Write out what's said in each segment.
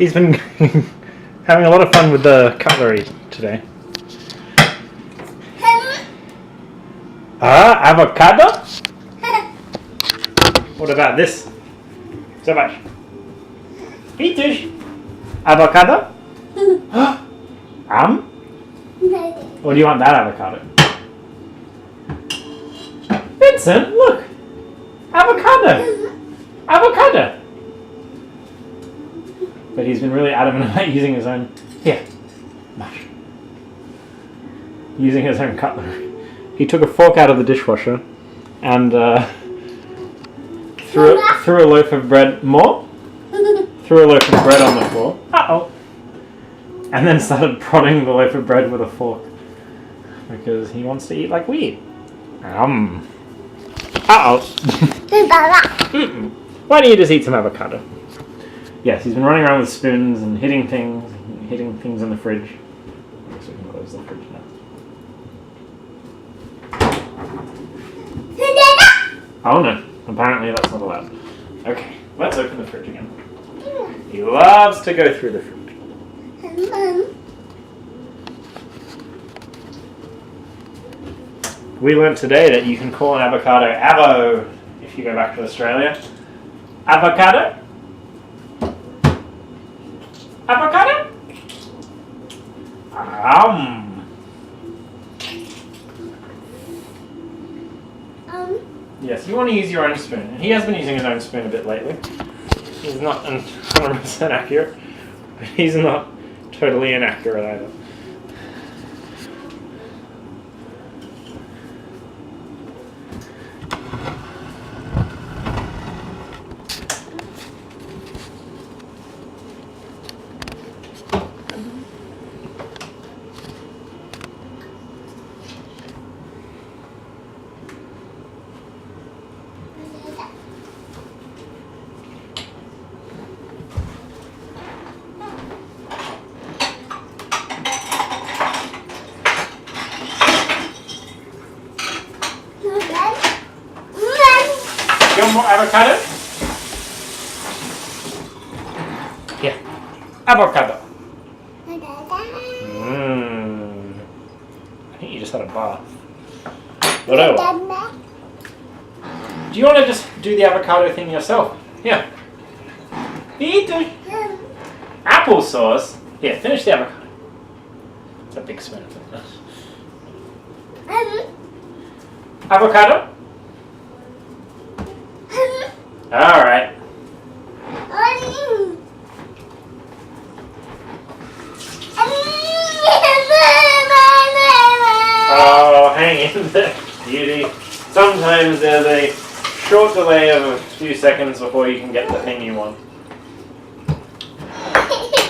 He's been having a lot of fun with the cutlery today. Avocado? What about this? So much. Peter. Avocado? Or do you want that avocado? Vincent, look! Avocado! Avocado! But he's been really adamant about using his own... Here. Mush. Using his own cutlery. He took a fork out of the dishwasher and threw a loaf of bread... More? Threw a loaf of bread on the floor. Uh-oh. And then started prodding the loaf of bread with a fork. Because he wants to eat like we eat. Uh-oh. Why don't you just eat some avocado? Yes, he's been running around with spoons and hitting things in the fridge. I guess we can close the fridge now. Oh no, apparently that's not allowed. Okay, let's open the fridge again. He loves to go through the fridge. We learned today that you can call an avocado avo if you go back to Australia. Avocado? Avocado? Yes, you want to use your own spoon. And he has been using his own spoon a bit lately. He's not 100% accurate, but he's not totally inaccurate either. You want more avocado? Here. Avocado. I think you just had a bath. Whatever. Do you want to just do the avocado thing yourself? Here. Eat it. Applesauce. Here, finish the avocado. It's a big spoon. Avocado? Alright. Oh, hang in there, beauty. Sometimes there's a short delay of a few seconds before you can get the thing you want.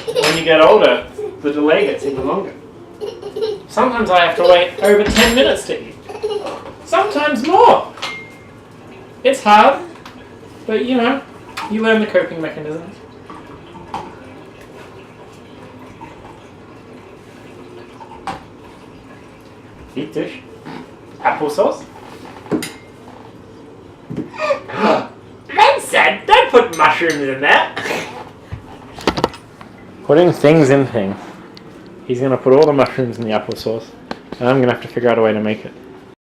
When you get older, the delay gets even longer. Sometimes I have to wait over 10 minutes to eat. Sometimes more. It's hard. But, you know, you learn the coping mechanisms. Deep dish. Applesauce. Vincent, don't put mushrooms in there. Putting things in things. He's going to put all the mushrooms in the applesauce. And I'm going to have to figure out a way to make it.